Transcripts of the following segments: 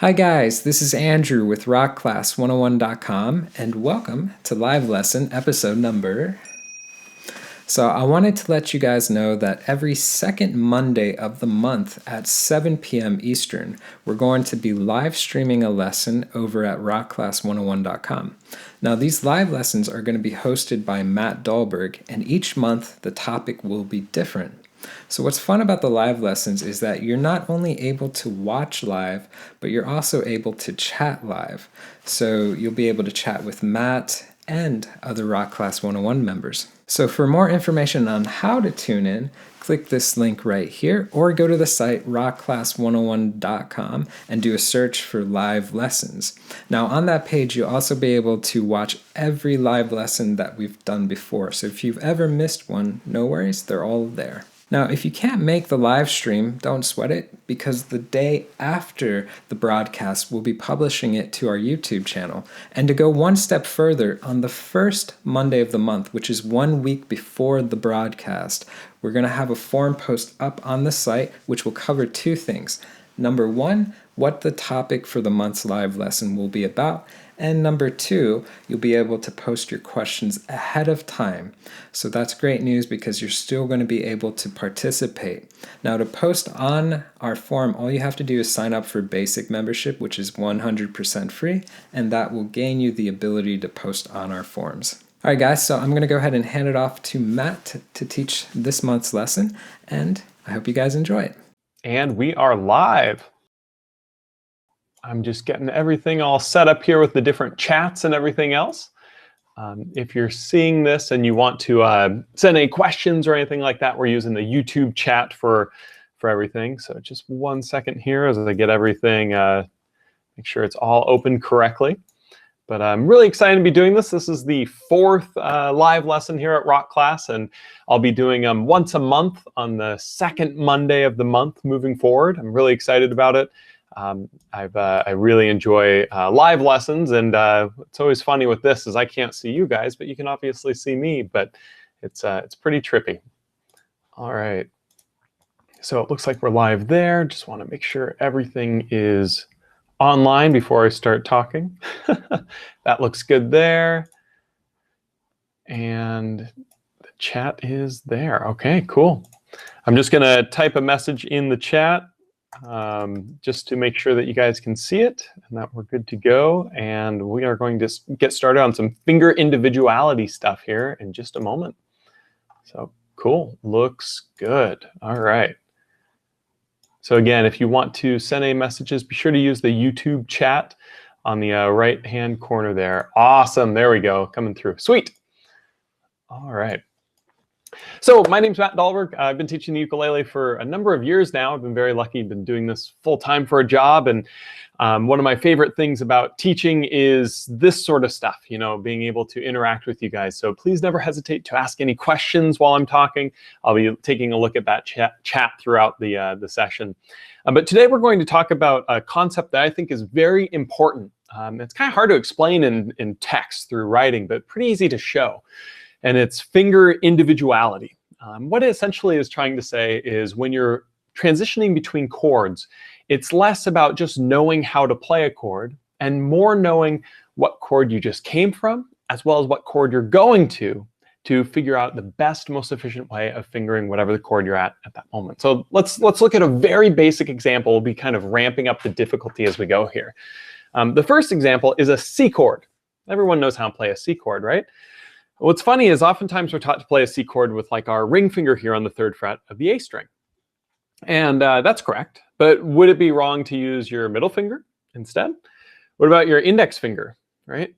Hi guys, this is Andrew with rockclass101.com and welcome to live lesson episode number. So I wanted to let you guys know that every second Monday of the month at 7 p.m. Eastern, we're going to be live streaming a lesson over at rockclass101.com. Now these live lessons are going to be hosted by Matt Dahlberg, and each month the topic will be different. So what's fun about the live lessons is that you're not only able to watch live, but you're also able to chat live. So you'll be able to chat with Matt and other Rock Class 101 members. So for more information on how to tune in, click this link right here or go to the site rockclass101.com and do a search for live lessons. Now on that page, you'll also be able to watch every live lesson that we've done before. So if you've ever missed one, no worries, they're all there. Now, if you can't make the live stream, don't sweat it, because the day after the broadcast, we'll be publishing it to our YouTube channel. And to go one step further, on the first Monday of the month, which is 1 week before the broadcast, we're going to have a forum post up on the site, which will cover two things. Number one, what the topic for the month's live lesson will be about. And number two, you'll be able to post your questions ahead of time. So that's great news because you're still going to be able to participate. Now to post on our forum, all you have to do is sign up for basic membership, which is 100% free, and that will gain you the ability to post on our forums. All right, guys, so I'm going to go ahead and hand it off to Matt to teach this month's lesson, and I hope you guys enjoy it. And we are live. I'm just getting everything all set up here with the different chats and everything else. If you're seeing this and you want to send any questions or anything like that, we're using the YouTube chat for everything. So just 1 second here as I get everything, make sure it's all open correctly. But I'm really excited to be doing this. This is the fourth live lesson here at Rock Class, and I'll be doing them once a month on the second Monday of the month moving forward. I'm really excited about it. I really enjoy live lessons, and it's always funny with this is I can't see you guys, but you can obviously see me, but it's pretty trippy. All right, so it looks like we're live there. Just want to make sure everything is online before I start talking. That looks good there. And the chat is there. Okay, cool. I'm just going to type a message in the chat just to make sure that you guys can see it and that we're good to go. And we are going to get started on some finger individuality stuff here in just a moment. So cool. Looks good. All right. So again, if you want to send any messages, be sure to use the YouTube chat on the right-hand corner there. Awesome. There we go. Coming through. Sweet. All right. So my name's Matt Dahlberg. I've been teaching the ukulele for a number of years now. I've been very lucky. Been doing this full-time for a job. And one of my favorite things about teaching is this sort of stuff, you know, being able to interact with you guys. So please never hesitate to ask any questions while I'm talking. I'll be taking a look at that chat throughout the session. But today we're going to talk about a concept that I think is very important. It's kind of hard to explain in text through writing, but pretty easy to show. And it's finger individuality. What it essentially is trying to say is when you're transitioning between chords, it's less about just knowing how to play a chord and more knowing what chord you just came from, as well as what chord you're going to figure out the best, most efficient way of fingering whatever the chord you're at that moment. So let's look at a very basic example. We'll be kind of ramping up the difficulty as we go here. The first example is a C chord. Everyone knows how to play a C chord, right? What's funny is oftentimes we're taught to play a C chord with like our ring finger here on the 3rd fret of the A string. And that's correct. But would it be wrong to use your middle finger instead? What about your index finger, right?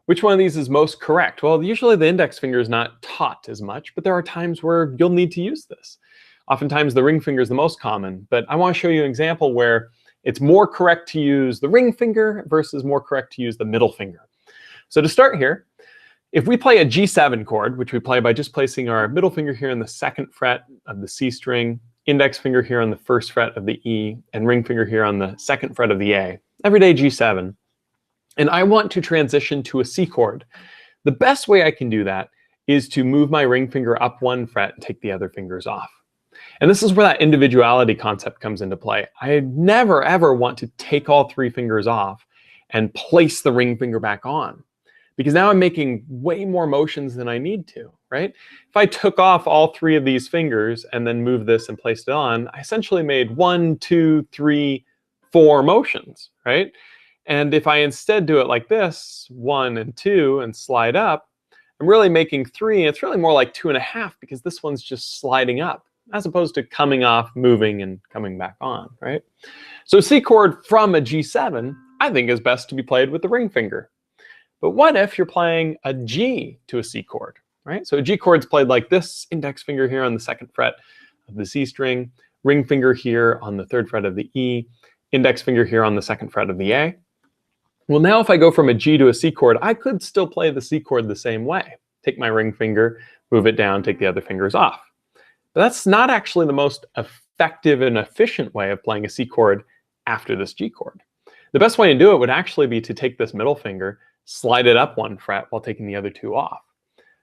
Which one of these is most correct? Well, usually the index finger is not taught as much, but there are times where you'll need to use this. Oftentimes the ring finger is the most common, but I want to show you an example where it's more correct to use the ring finger versus more correct to use the middle finger. So to start here, if we play a G7 chord, which we play by just placing our middle finger here on the 2nd fret of the C string, index finger here on the 1st fret of the E, and ring finger here on the 2nd fret of the A, everyday G7, and I want to transition to a C chord, the best way I can do that is to move my ring finger up 1 fret and take the other fingers off. And this is where that individuality concept comes into play. I never, ever want to take all 3 fingers off and place the ring finger back on, because now I'm making way more motions than I need to, right? If I took off all 3 of these fingers and then moved this and placed it on, I essentially made 1, 2, 3, 4 motions, right? And if I instead do it like this, 1 and 2, and slide up, I'm really making 3. It's really more like 2.5, because this one's just sliding up, as opposed to coming off, moving, and coming back on, right? So C chord from a G7, I think, is best to be played with the ring finger. But what if you're playing a G to a C chord, right? So a G chord's played like this: index finger here on the 2nd fret of the C string, ring finger here on the 3rd fret of the E, index finger here on the 2nd fret of the A. Well, now if I go from a G to a C chord, I could still play the C chord the same way. Take my ring finger, move it down, take the other fingers off. But that's not actually the most effective and efficient way of playing a C chord after this G chord. The best way to do it would actually be to take this middle finger, slide it up 1 fret while taking the other 2 off.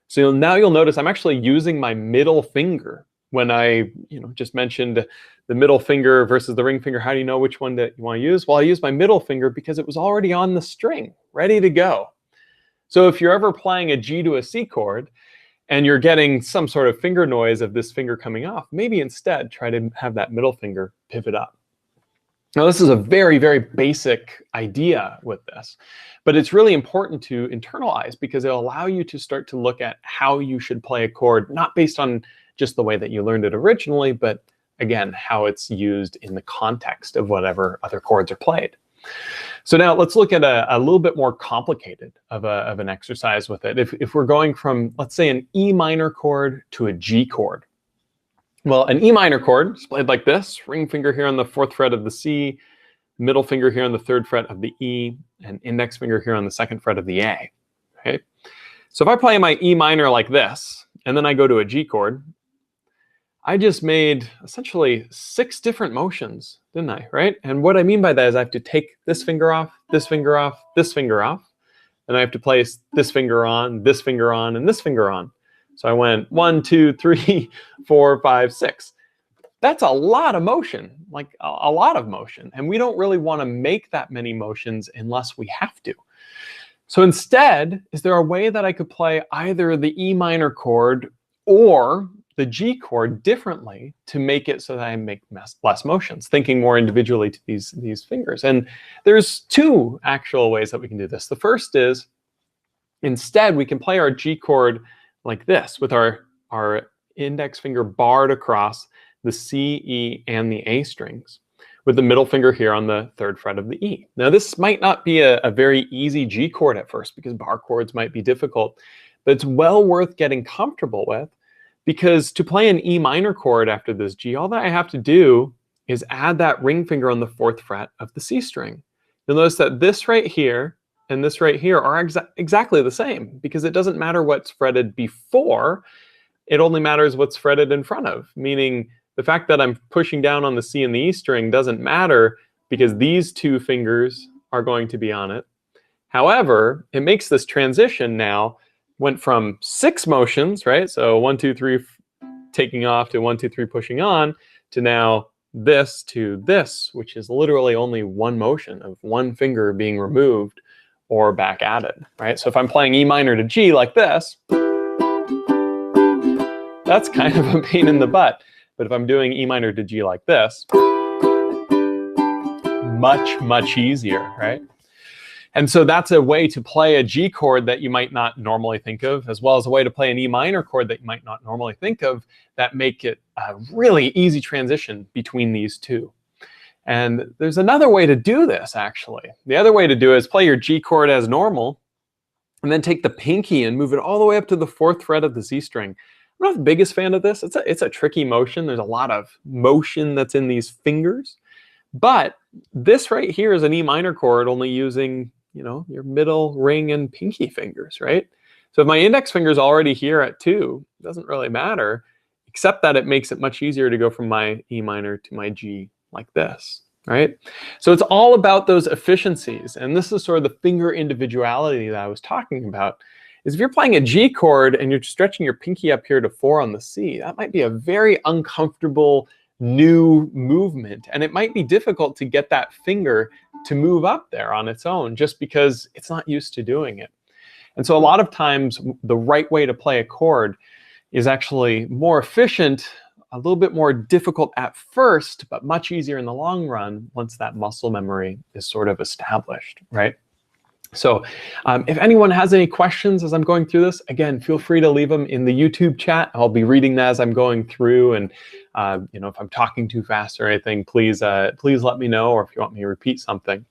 So now you'll notice I'm actually using my middle finger. When I just mentioned the middle finger versus the ring finger, how do you know which one that you want to use? Well, I use my middle finger because it was already on the string, ready to go. So if you're ever playing a G to a C chord and you're getting some sort of finger noise of this finger coming off, maybe instead try to have that middle finger pivot up. Now, this is a very, very basic idea with this, but it's really important to internalize, because it'll allow you to start to look at how you should play a chord, not based on just the way that you learned it originally, but again, how it's used in the context of whatever other chords are played. So now let's look at a little bit more complicated of an exercise with it. If we're going from, let's say, an E minor chord to a G chord. Well, an E minor chord is played like this: ring finger here on the 4th fret of the C, middle finger here on the 3rd fret of the E, and index finger here on the 2nd fret of the A. Okay? So if I play my E minor like this, and then I go to a G chord, I just made essentially 6 different motions, didn't I, right? And what I mean by that is I have to take this finger off, this finger off, this finger off, and I have to place this finger on, and this finger on. So I went 1, 2, 3, 4, 5, 6. That's a lot of motion, like a lot of motion. And we don't really want to make that many motions unless we have to. So instead, is there a way that I could play either the E minor chord or the G chord differently to make it so that I make less motions, thinking more individually to these fingers? And there's 2 actual ways that we can do this. The first is, instead, we can play our G chord like this, with our index finger barred across the C, E, and the A strings, with the middle finger here on the 3rd fret of the E. Now, this might not be a very easy G chord at first, because bar chords might be difficult, but it's well worth getting comfortable with, because to play an E minor chord after this G, all that I have to do is add that ring finger on the 4th fret of the C string. You'll notice that this right here and this right here are exactly the same, because it doesn't matter what's fretted before, it only matters what's fretted in front of, meaning the fact that I'm pushing down on the C and the E string doesn't matter, because these 2 fingers are going to be on it. However, it makes this transition now, went from 6 motions, right? So 1, 2, 3 taking off to 1, 2, 3 pushing on, to now this to this, which is literally only 1 motion of 1 finger being removed or back added, right? So if I'm playing E minor to G like this, that's kind of a pain in the butt. But if I'm doing E minor to G like this, much, much easier, right? And so that's a way to play a G chord that you might not normally think of, as well as a way to play an E minor chord that you might not normally think of, that make it a really easy transition between these 2. And there's another way to do this, actually. The other way to do it is play your G chord as normal, and then take the pinky and move it all the way up to the 4th fret of the C string. I'm not the biggest fan of this. It's a tricky motion. There's a lot of motion that's in these fingers. But this right here is an E minor chord, only using, your middle, ring, and pinky fingers, right? So if my index finger is already here at 2, it doesn't really matter, except that it makes it much easier to go from my E minor to my G like this, right? So it's all about those efficiencies. And this is sort of the finger individuality that I was talking about. is if you're playing a G chord and you're stretching your pinky up here to 4 on the C, that might be a very uncomfortable new movement. And it might be difficult to get that finger to move up there on its own just because it's not used to doing it. And so a lot of times the right way to play a chord is actually more efficient, a little bit more difficult at first, but much easier in the long run once that muscle memory is sort of established, right? So if anyone has any questions as I'm going through this, again, feel free to leave them in the YouTube chat. I'll be reading that as I'm going through, and if I'm talking too fast or anything, please let me know, or if you want me to repeat something.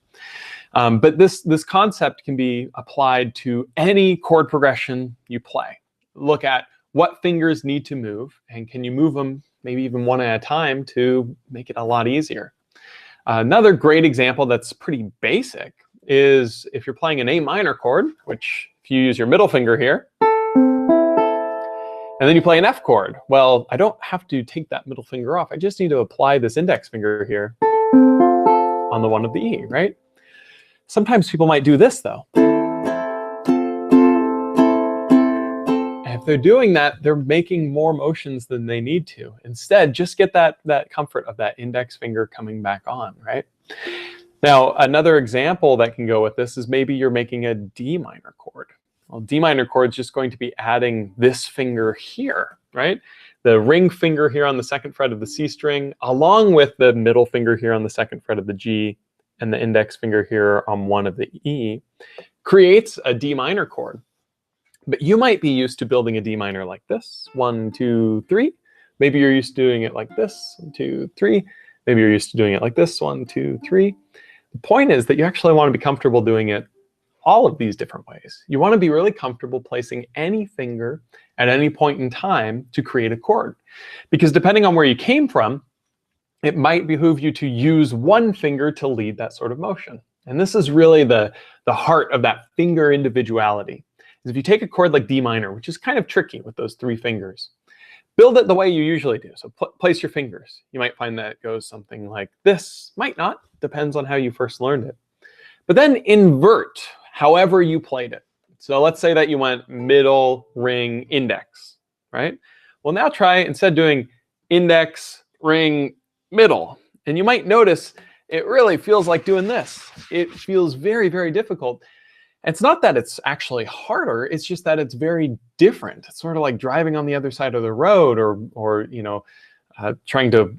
But this concept can be applied to any chord progression you play. Look at what fingers need to move, and can you move them maybe even one at a time to make it a lot easier. Another great example that's pretty basic is if you're playing an A minor chord, which if you use your middle finger here, and then you play an F chord. Well, I don't have to take that middle finger off. I just need to apply this index finger here on the one of the E, right? Sometimes people might do this though. And if they're doing that, they're making more motions than they need to. Instead, just get that comfort of that index finger coming back on, right? Now, another example that can go with this is maybe you're making a D minor chord. Well, D minor chord is just going to be adding this finger here, right? The ring finger here on the 2nd fret of the C string, along with the middle finger here on the 2nd fret of the G, and the index finger here on one of the E, creates a D minor chord. But you might be used to building a D minor like this, 1, 2, 3. Maybe you're used to doing it like this, 1, 2, 3. Maybe you're used to doing it like this, 1, 2, 3. The point is that you actually want to be comfortable doing it all of these different ways. You want to be really comfortable placing any finger at any point in time to create a chord. Because depending on where you came from, it might behoove you to use one finger to lead that sort of motion. And this is really the heart of that finger individuality. Is if you take a chord like D minor, which is kind of tricky with those 3 fingers, build it the way you usually do. So place your fingers. You might find that it goes something like this. Might not. Depends on how you first learned it. But then invert however you played it. So let's say that you went middle, ring, index, right? Well, now try, instead of doing index, ring, middle. And you might notice it really feels like doing this. It feels very, very difficult. It's not that it's actually harder, it's just that it's very different. It's sort of like driving on the other side of the road, or trying to,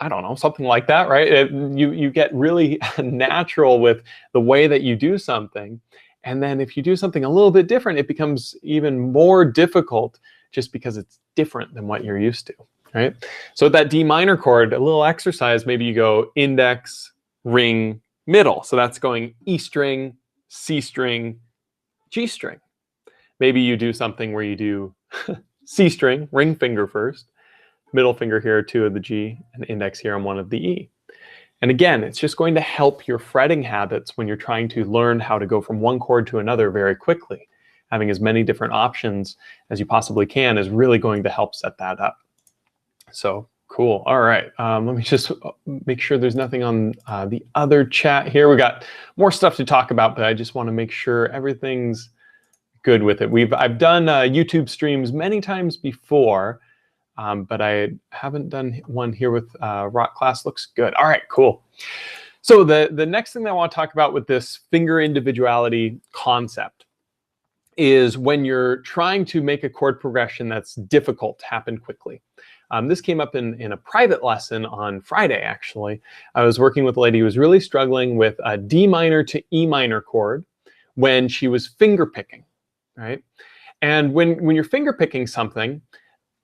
I don't know, something like that, right? You get really natural with the way that you do something. And then if you do something a little bit different, it becomes even more difficult just because it's different than what you're used to, right? So with that D minor chord, a little exercise, maybe you go index, ring, middle. So that's going E string, C string, G string. Maybe you do something where you do C string, ring finger first, middle finger here, 2 of the G, and index here on 1 of the E. And again, it's just going to help your fretting habits when you're trying to learn how to go from one chord to another very quickly. Having as many different options as you possibly can is really going to help set that up. So cool. All right. Let me just make sure there's nothing on the other chat here. We got more stuff to talk about, but I just want to make sure everything's good with it. I've done YouTube streams many times before, but I haven't done one here with rock class. Looks good. All right, cool. So the next thing that I want to talk about with this finger individuality concept is when you're trying to make a chord progression that's difficult to happen quickly. This came up in a private lesson on Friday, actually. I was working with a lady who was really struggling with a D minor to E minor chord when she was finger picking, right? And when you're finger picking something,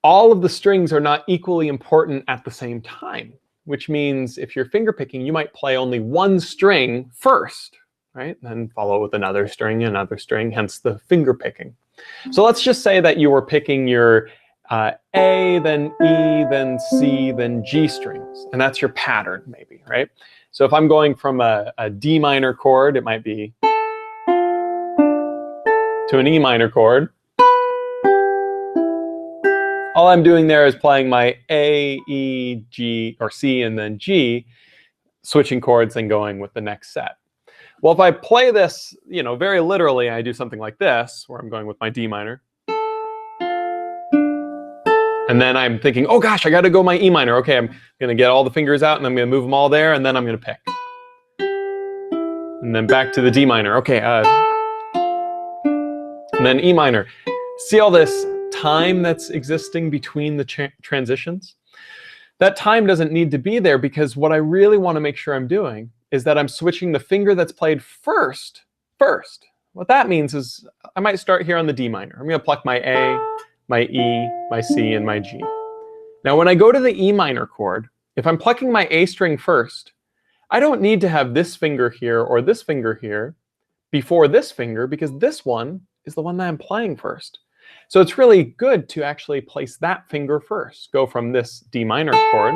all of the strings are not equally important at the same time, which means if you're finger picking, you might play only one string first, right? Then follow with another string, hence the finger picking. So let's just say that you were picking your A, then E, then C, then G strings. And that's your pattern, maybe, right? So if I'm going from a D minor chord, it might be to an E minor chord. All I'm doing there is playing my A, E, G, or C, and then G, switching chords and going with the next set. Well, if I play this, very literally, I do something like this, where I'm going with my D minor. And then I'm thinking, oh gosh, I got to go my E minor. Okay, I'm going to get all the fingers out, and I'm going to move them all there, and then I'm going to pick. And then back to the D minor. Okay, and then E minor. See all this time that's existing between the transitions? That time doesn't need to be there, because what I really want to make sure I'm doing is that I'm switching the finger that's played first. What that means is I might start here on the D minor. I'm going to pluck my A, my E, my C, and my G. Now, when I go to the E minor chord, if I'm plucking my A string first, I don't need to have this finger here or this finger here before this finger, because this one is the one that I'm playing first. So it's really good to actually place that finger first. Go from this D minor chord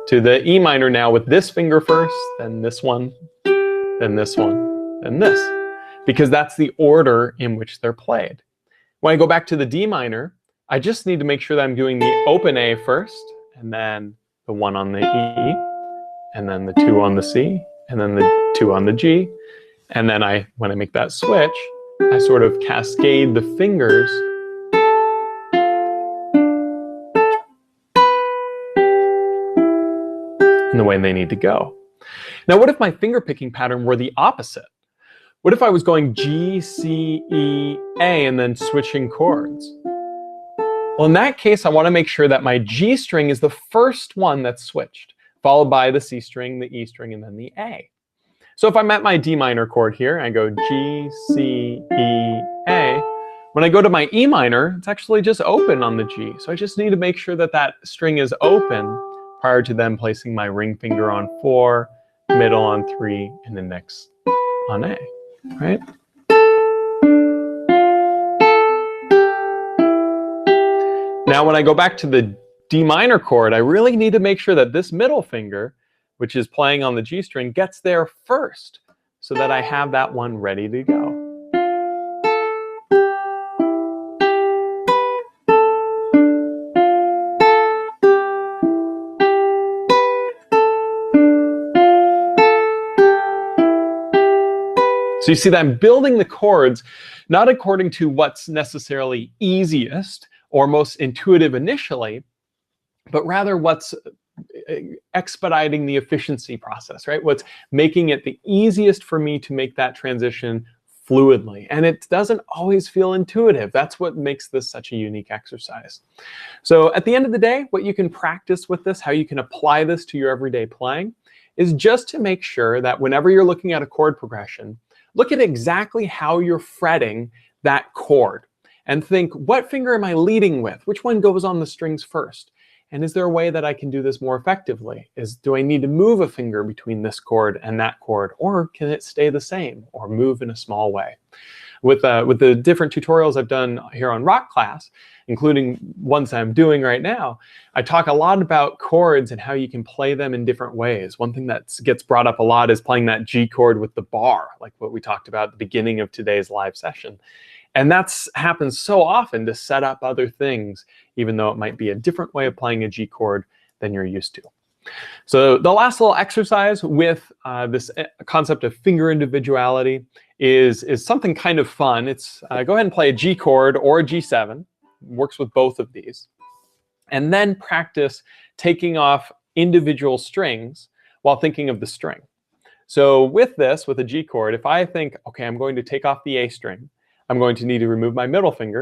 to the E minor now with this finger first, then this one, then this one, then this, because that's the order in which they're played. When I go back to the D minor, I just need to make sure that I'm doing the open A first, and then the 1 on the E, and then the 2 on the C, and then the 2 on the G. And then when I make that switch, I sort of cascade the fingers in the way they need to go. Now, what if my finger picking pattern were the opposite? What if I was going G, C, E, A, and then switching chords? Well, in that case, I want to make sure that my G string is the first one that's switched, followed by the C string, the E string, and then the A. So if I'm at my D minor chord here, I go G, C, E, A. When I go to my E minor, it's actually just open on the G. So I just need to make sure that that string is open prior to then placing my ring finger on 4, middle on 3, and index on A, right? Now, when I go back to the D minor chord, I really need to make sure that this middle finger, which is playing on the G string, gets there first, so that I have that one ready to go. So you see that I'm building the chords not according to what's necessarily easiest or most intuitive initially, but rather what's expediting the efficiency process, right? What's making it the easiest for me to make that transition fluidly. And it doesn't always feel intuitive. That's what makes this such a unique exercise. So at the end of the day, what you can practice with this, how you can apply this to your everyday playing, is just to make sure that whenever you're looking at a chord progression, look at exactly how you're fretting that chord and think, what finger am I leading with? Which one goes on the strings first? And is there a way that I can do this more effectively? Do I need to move a finger between this chord and that chord, or can it stay the same or move in a small way? With the different tutorials I've done here on Rock Class, including ones I'm doing right now, I talk a lot about chords and how you can play them in different ways. One thing that gets brought up a lot is playing that G chord with the bar, like what we talked about at the beginning of today's live session. And that's happens so often to set up other things, even though it might be a different way of playing a G chord than you're used to. So the last little exercise with this concept of finger individuality is something kind of fun. It's go ahead and play a G chord or a G7. Works with both of these. And then practice taking off individual strings while thinking of the string. So with this, with a G chord, if I think, okay, I'm going to take off the A string, I'm going to need to remove my middle finger,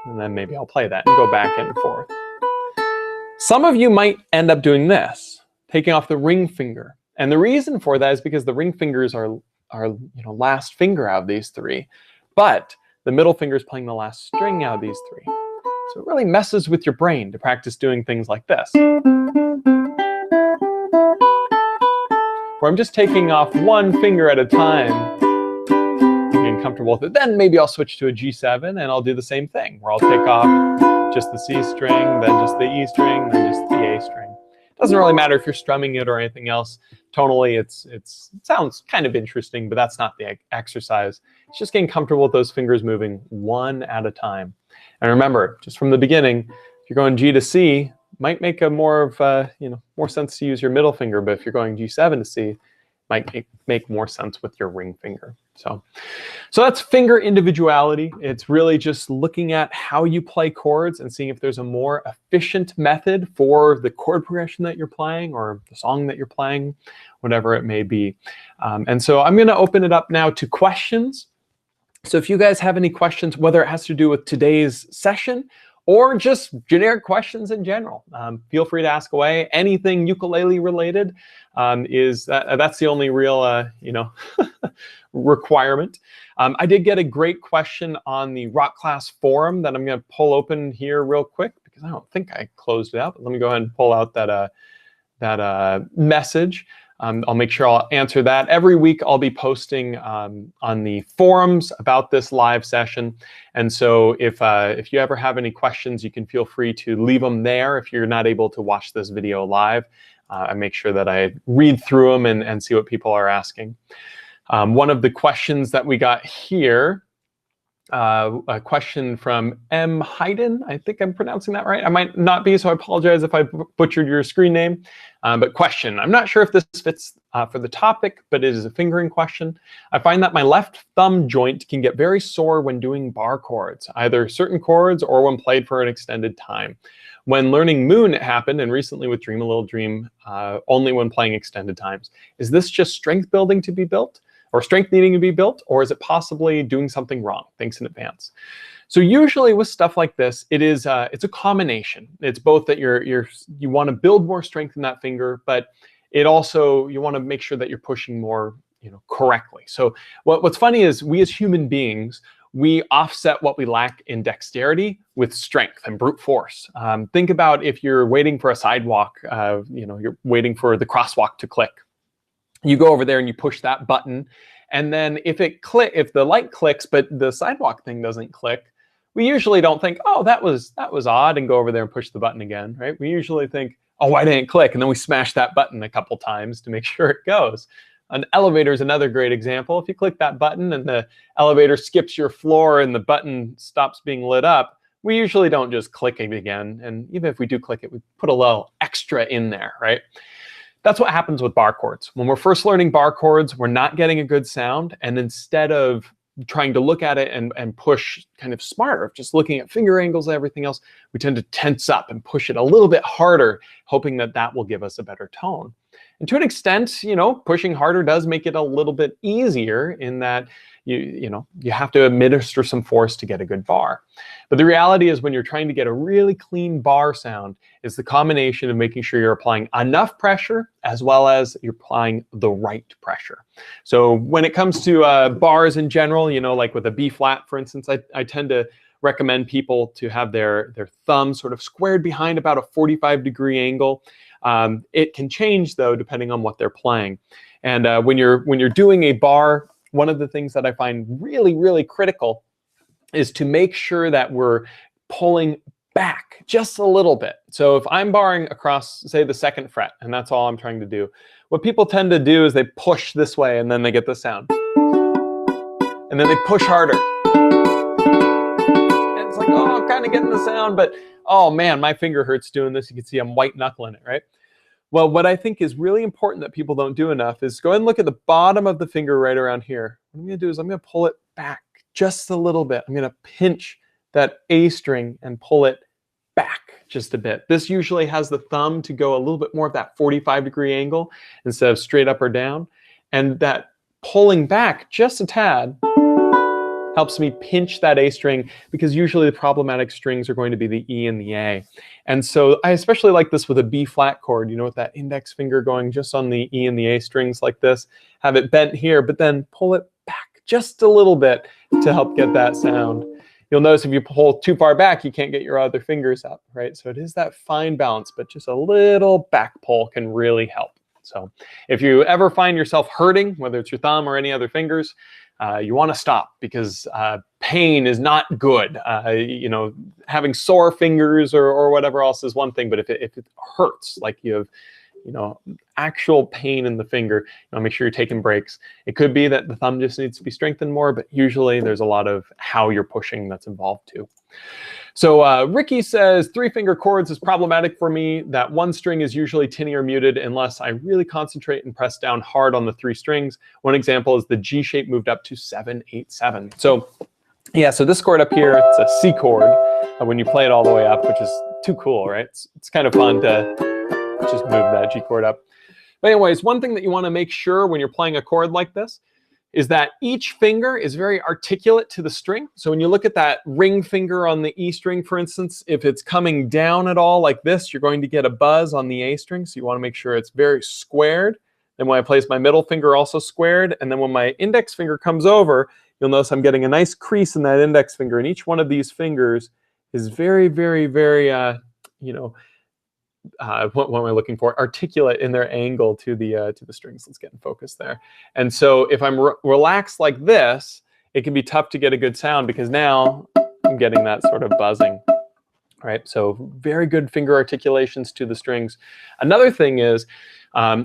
and then maybe I'll play that and go back and forth. Some of you might end up doing this, taking off the ring finger. And the reason for that is because the ring fingers are last finger out of these three, but the middle finger is playing the last string out of these three. So it really messes with your brain to practice doing things like this, where I'm just taking off one finger at a time, getting comfortable with it. Then maybe I'll switch to a G7 and I'll do the same thing, where I'll take off just the C string, then just the E string, then just the A string. It doesn't really matter if you're strumming it or anything else. Tonally, it sounds kind of interesting, but that's not the exercise. It's just getting comfortable with those fingers moving one at a time. And remember, just from the beginning, if you're going G to C, might make a more sense to use your middle finger, but if you're going G7 to C, might make more sense with your ring finger. So that's finger individuality. It's really just looking at how you play chords and seeing if there's a more efficient method for the chord progression that you're playing or the song that you're playing, whatever it may be. And so I'm going to open it up now to questions. So if you guys have any questions, whether it has to do with today's session or just generic questions in general, feel free to ask away. Anything ukulele related that's the only real requirement. I did get a great question on the Rock Class forum that I'm going to pull open here real quick because I don't think I closed it out. But let me go ahead and pull out that message. I'll make sure I'll answer that. Every week I'll be posting on the forums about this live session. And so if you ever have any questions, you can feel free to leave them there if you're not able to watch this video live. I make sure that I read through them and see what people are asking. One of the questions that we got here, a question from M. Hayden. I think I'm pronouncing that right. I might not be, so I apologize if I butchered your screen name. But question, I'm not sure if this fits for the topic, but it is a fingering question. I find that my left thumb joint can get very sore when doing bar chords, either certain chords or when played for an extended time. When learning Moon, it happened, and recently with Dream a Little Dream, only when playing extended times. Is this just strength building to be built? Or strength needing to be built, or is it possibly doing something wrong? Thanks in advance. So usually with stuff like this, it's a combination. It's both that you want to build more strength in that finger, but it also, you want to make sure that you're pushing more, correctly. So what's funny is we as human beings, we offset what we lack in dexterity with strength and brute force. Think about if you're waiting for a sidewalk, you're waiting for the crosswalk to click. You go over there and you push that button, and then if the light clicks but the sidewalk thing doesn't click, we usually don't think, oh, that was odd, and go over there and push the button again, right? We usually think, oh, why didn't it click? And then we smash that button a couple times to make sure it goes. An elevator is another great example. If you click that button and the elevator skips your floor and the button stops being lit up, we usually don't just click it again. And even if we do click it, we put a little extra in there, right? That's what happens with bar chords. When we're first learning bar chords, we're not getting a good sound. And instead of trying to look at it and push kind of smarter, just looking at finger angles and everything else, we tend to tense up and push it a little bit harder, hoping that that will give us a better tone. And to an extent, pushing harder does make it a little bit easier in that you have to administer some force to get a good bar. But the reality is when you're trying to get a really clean bar sound, it's the combination of making sure you're applying enough pressure as well as you're applying the right pressure. So when it comes to bars in general, like with a B flat, for instance, I tend to recommend people to have their thumb sort of squared behind about a 45-degree angle. It can change though, depending on what they're playing. And when you're doing a bar, one of the things that I find really, really critical is to make sure that we're pulling back just a little bit. So if I'm barring across, say, the 2nd fret, and that's all I'm trying to do, what people tend to do is they push this way and then they get the sound. And then they push harder. And it's like, oh, I'm kind of getting the sound, but oh man, my finger hurts doing this. You can see I'm white knuckling it, right? Well, what I think is really important that people don't do enough is go ahead and look at the bottom of the finger right around here. What I'm going to do is I'm going to pull it back just a little bit. I'm going to pinch that A string and pull it back just a bit. This usually has the thumb to go a little bit more of that 45-degree angle instead of straight up or down. And that pulling back just a tad helps me pinch that A string, because usually the problematic strings are going to be the E and the A. And so I especially like this with a B flat chord, with that index finger going just on the E and the A strings like this, have it bent here, but then pull it back just a little bit to help get that sound. You'll notice if you pull too far back, you can't get your other fingers up, right? So it is that fine balance, but just a little back pull can really help. So if you ever find yourself hurting, whether it's your thumb or any other fingers, you want to stop, because pain is not good. Having sore fingers or whatever else is one thing, but if it hurts, like you have, actual pain in the finger, make sure you're taking breaks. It could be that the thumb just needs to be strengthened more, but usually there's a lot of how you're pushing that's involved too. So Ricky says, 3-finger chords is problematic for me. That one string is usually tinny or muted unless I really concentrate and press down hard on the 3 strings. One example is the G shape moved up to 7, 8, 7. So yeah, so this chord up here, it's a C chord when you play it all the way up, which is too cool, right? It's kind of fun to just move that G chord up. But anyways, one thing that you want to make sure when you're playing a chord like this is that each finger is very articulate to the string. So when you look at that ring finger on the E string, for instance, if it's coming down at all like this, you're going to get a buzz on the A string. So you want to make sure it's very squared. Then when I place my middle finger, also squared. And then when my index finger comes over, you'll notice I'm getting a nice crease in that index finger. And each one of these fingers is very, very, very, what am I looking for? Articulate in their angle to the strings. Let's get in focus there. And so if I'm relaxed like this, it can be tough to get a good sound because now I'm getting that sort of buzzing. Right? So very good finger articulations to the strings. Another thing is,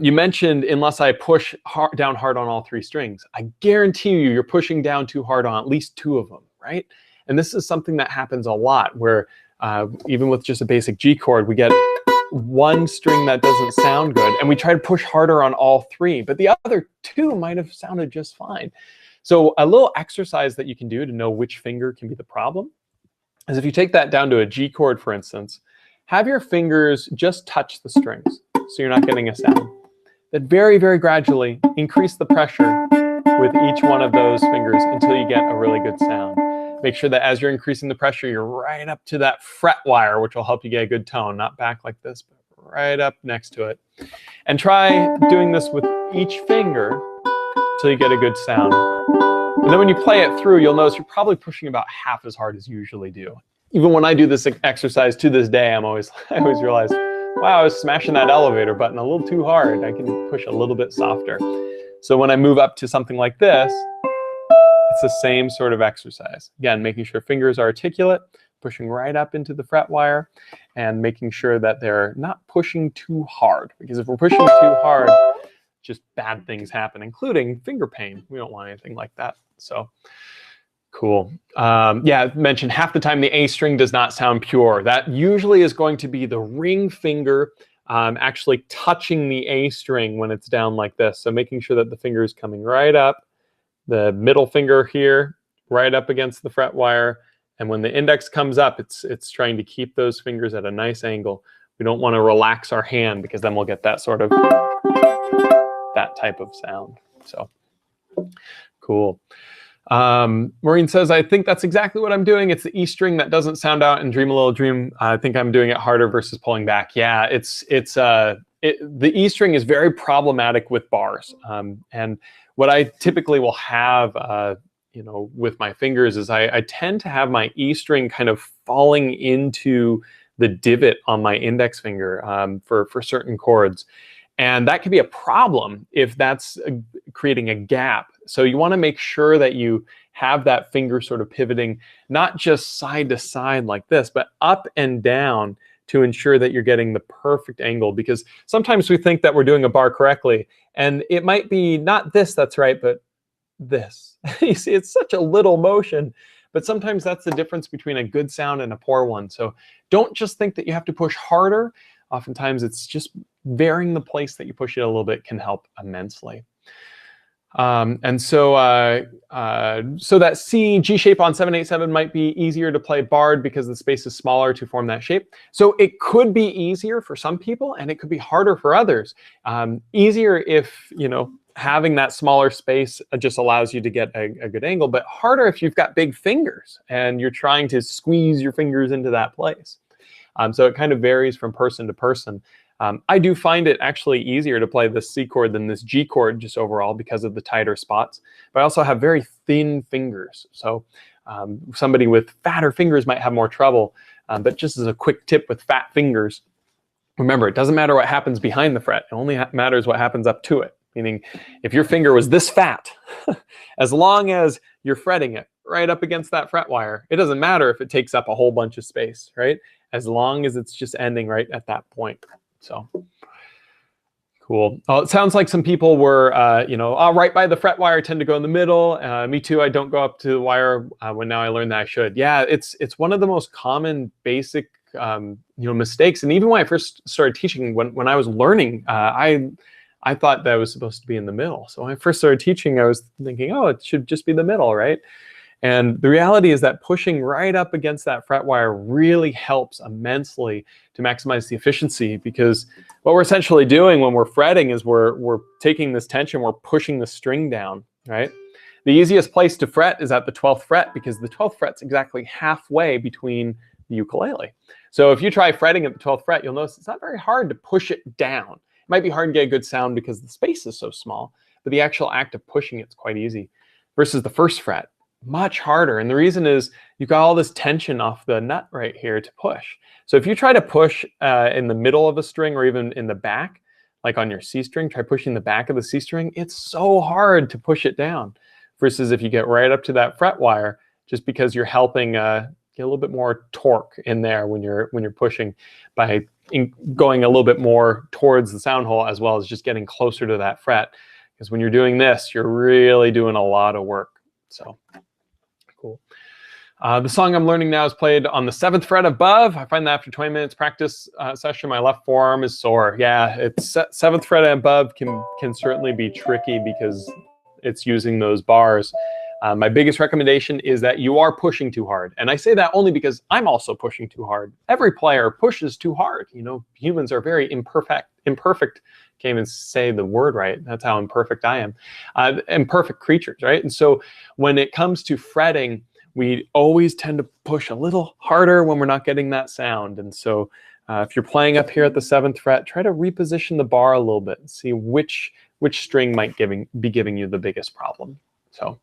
you mentioned unless I push down hard on all 3 strings, I guarantee you're pushing down too hard on at least 2 of them, right? And this is something that happens a lot where even with just a basic G chord, we get one string that doesn't sound good, and we try to push harder on all 3, but the other 2 might have sounded just fine. So a little exercise that you can do to know which finger can be the problem is if you take that down to a G chord, for instance, have your fingers just touch the strings so you're not getting a sound. Then very, very gradually increase the pressure with each one of those fingers until you get a really good sound. Make sure that as you're increasing the pressure, you're right up to that fret wire, which will help you get a good tone. Not back like this, but right up next to it. And try doing this with each finger until you get a good sound. And then when you play it through, you'll notice you're probably pushing about half as hard as you usually do. Even when I do this exercise to this day, I always realize, wow, I was smashing that elevator button a little too hard. I can push a little bit softer. So when I move up to something like this, it's the same sort of exercise. Again, making sure fingers are articulate, pushing right up into the fret wire, and making sure that they're not pushing too hard. Because if we're pushing too hard, just bad things happen, including finger pain. We don't want anything like that. So cool. Yeah, I mentioned half the time the A string does not sound pure. That usually is going to be the ring finger actually touching the A string when it's down like this. So making sure that the finger is coming right up, the middle finger here, right up against the fret wire. And when the index comes up, it's trying to keep those fingers at a nice angle. We don't want to relax our hand because then we'll get that sort of, that type of sound. So cool. Maureen says, I think that's exactly what I'm doing. It's the E string that doesn't sound out in Dream a Little Dream. I think I'm doing it harder versus pulling back. Yeah, the E string is very problematic with bars. And what I typically will have, with my fingers is I tend to have my E string kind of falling into the divot on my index finger for certain chords. And that can be a problem if that's creating a gap. So you want to make sure that you have that finger sort of pivoting, not just side to side like this, but up and down to ensure that you're getting the perfect angle. Because sometimes we think that we're doing a bar correctly, and it might be not this that's right, but this. You see, it's such a little motion, but sometimes that's the difference between a good sound and a poor one. So don't just think that you have to push harder. Oftentimes it's just varying the place that you push it a little bit can help immensely. And so that C G shape on 7/8/7 might be easier to play barred because the space is smaller to form that shape. So it could be easier for some people, and it could be harder for others. Easier if having that smaller space just allows you to get a good angle, but harder if you've got big fingers and you're trying to squeeze your fingers into that place. So it kind of varies from person to person. I do find it actually easier to play this C chord than this G chord just overall because of the tighter spots. But I also have very thin fingers. So somebody with fatter fingers might have more trouble. But just as a quick tip with fat fingers, remember, it doesn't matter what happens behind the fret. It only matters what happens up to it. Meaning, if your finger was this fat, as long as you're fretting it right up against that fret wire, it doesn't matter if it takes up a whole bunch of space, right? As long as it's just ending right at that point. So Cool. Well, it sounds like some people were, right by the fret wire, tend to go in the middle. Me too. I don't go up to the wire when now I learned that I should. Yeah, it's one of the most common basic, mistakes. And even when I first started teaching, when I was learning, I thought that I was supposed to be in the middle. So when I first started teaching, I was thinking, oh, it should just be the middle, right? And the reality is that pushing right up against that fret wire really helps immensely to maximize the efficiency, because what we're essentially doing when we're fretting is we're taking this tension, we're pushing the string down, right? The easiest place to fret is at the 12th fret, because the 12th fret's exactly halfway between the ukulele. So if you try fretting at the 12th fret, you'll notice it's not very hard to push it down. It might be hard to get a good sound because the space is so small, but the actual act of pushing it's quite easy. Versus the 1st fret, much harder. And the reason is you've got all this tension off the nut right here to push. So if you try to push in the middle of a string, or even in the back, like on your C string, try pushing the back of the C string, it's so hard to push it down. Versus if you get right up to that fret wire, just because you're helping get a little bit more torque in there when you're pushing by going a little bit more towards the sound hole, as well as just getting closer to that fret. Because when you're doing this, you're really doing a lot of work. So cool. The song I'm learning now is played on the 7th fret above. I find that after 20 minutes practice session, my left forearm is sore. Yeah, it's 7th fret and above can certainly be tricky because it's using those bars. My biggest recommendation is that you are pushing too hard. And I say that only because I'm also pushing too hard. Every player pushes too hard. Humans are very imperfect. Can't even say the word right. That's how imperfect I am. Imperfect creatures, right? And so when it comes to fretting, we always tend to push a little harder when we're not getting that sound. And so if you're playing up here at the 7th fret, try to reposition the bar a little bit and see which string might be giving you the biggest problem. So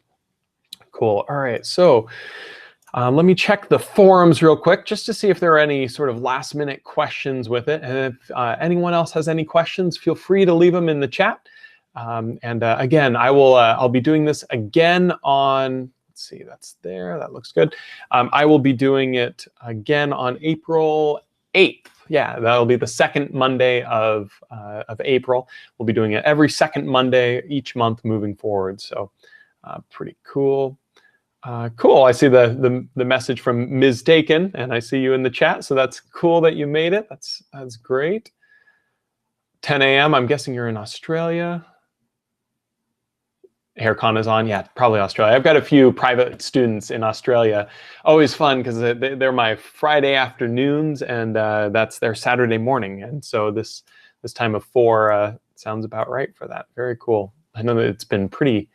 cool. All right. So let me check the forums real quick just to see if there are any sort of last minute questions with it. And if anyone else has any questions, feel free to leave them in the chat. Again, I'll be doing this again on, let's see, that's there. That looks good. I will be doing it again on April 8th. Yeah, that'll be the 2nd Monday of April. We'll be doing it every 2nd Monday each month moving forward. So pretty cool. Cool. I see the message from Ms. Taken, and I see you in the chat. So that's cool that you made it. That's great. 10 a.m. I'm guessing you're in Australia. Haircon is on. Yeah, probably Australia. I've got a few private students in Australia. Always fun because they're my Friday afternoons, and that's their Saturday morning. And so this time of 4 sounds about right for that. Very cool. I know that it's been pretty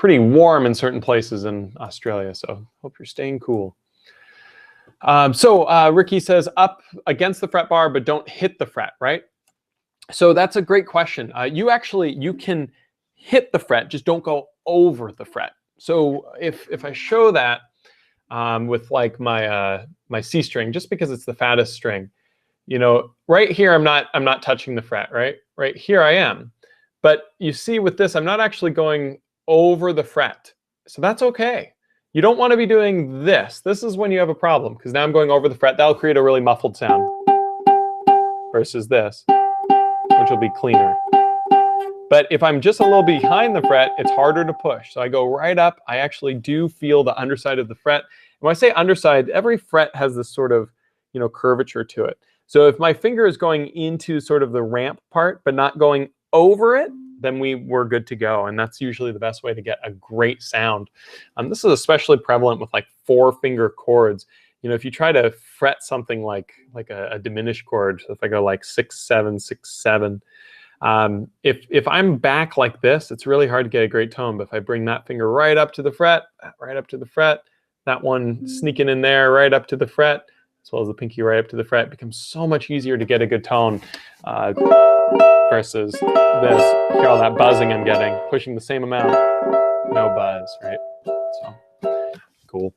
warm in certain places in Australia, so hope you're staying cool. Ricky says up against the fret bar, but don't hit the fret, right? So that's a great question. You can hit the fret, just don't go over the fret. So if I show that with like my C string, just because it's the fattest string, right here I'm not touching the fret, right? Right here I am. But you see with this, I'm not actually going over the fret. So that's okay. You don't want to be doing this. This is when you have a problem, because now I'm going over the fret. That'll create a really muffled sound versus this, which will be cleaner. But if I'm just a little behind the fret, it's harder to push. So I go right up. I actually do feel the underside of the fret. And when I say underside, every fret has this sort of, curvature to it. So if my finger is going into sort of the ramp part, but not going over it, then we're good to go. And that's usually the best way to get a great sound. This is especially prevalent with like 4-finger chords. If you try to fret something like a diminished chord, so if I go like 6, 7, 6, 7, if I'm back like this, it's really hard to get a great tone. But if I bring that finger right up to the fret, that one sneaking in there right up to the fret, as well as the pinky right up to the fret, it becomes so much easier to get a good tone versus this. Hear all that buzzing I'm getting, pushing the same amount, no buzz, right? So cool.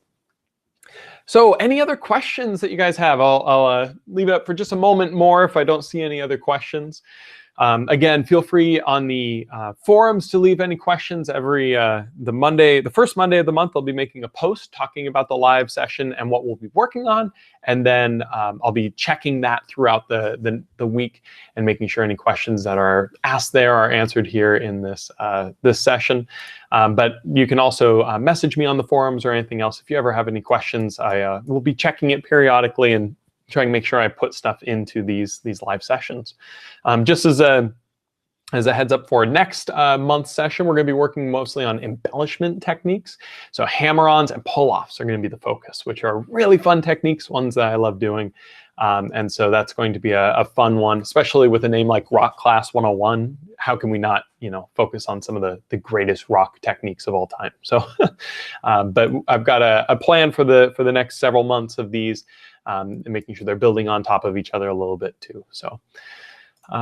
So any other questions that you guys have? I'll leave it up for just a moment more if I don't see any other questions. Again, feel free on the forums to leave any questions. Every the first Monday of the month, I'll be making a post talking about the live session and what we'll be working on, and then I'll be checking that throughout the week and making sure any questions that are asked there are answered here in this this session. But you can also message me on the forums or anything else if you ever have any questions. I will be checking it periodically and trying to make sure I put stuff into these live sessions. Just as a heads up for next month's session, we're going to be working mostly on embellishment techniques. So hammer-ons and pull-offs are going to be the focus, which are really fun techniques, ones that I love doing. And so that's going to be a fun one, especially with a name like Rock Class 101. How can we not, focus on some of the greatest rock techniques of all time? So, but I've got a plan for the next several months of these, and making sure they're building on top of each other a little bit too. So,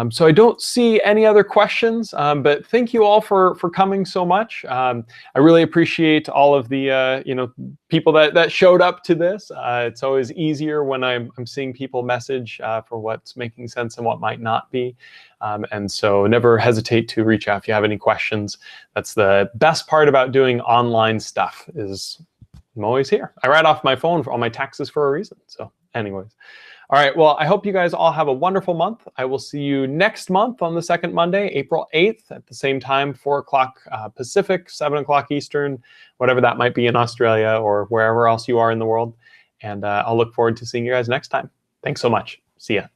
so I don't see any other questions, but thank you all for coming so much. I really appreciate all of the people that showed up to this. It's always easier when I'm seeing people message for what's making sense and what might not be. And so never hesitate to reach out if you have any questions. That's the best part about doing online stuff, is I'm always here. I write off my phone for all my taxes for a reason. So anyways. All right, well, I hope you guys all have a wonderful month. I will see you next month on the second Monday, April 8th, at the same time, 4 o'clock Pacific, 7 o'clock Eastern, whatever that might be in Australia or wherever else you are in the world. And I'll look forward to seeing you guys next time. Thanks so much. See ya.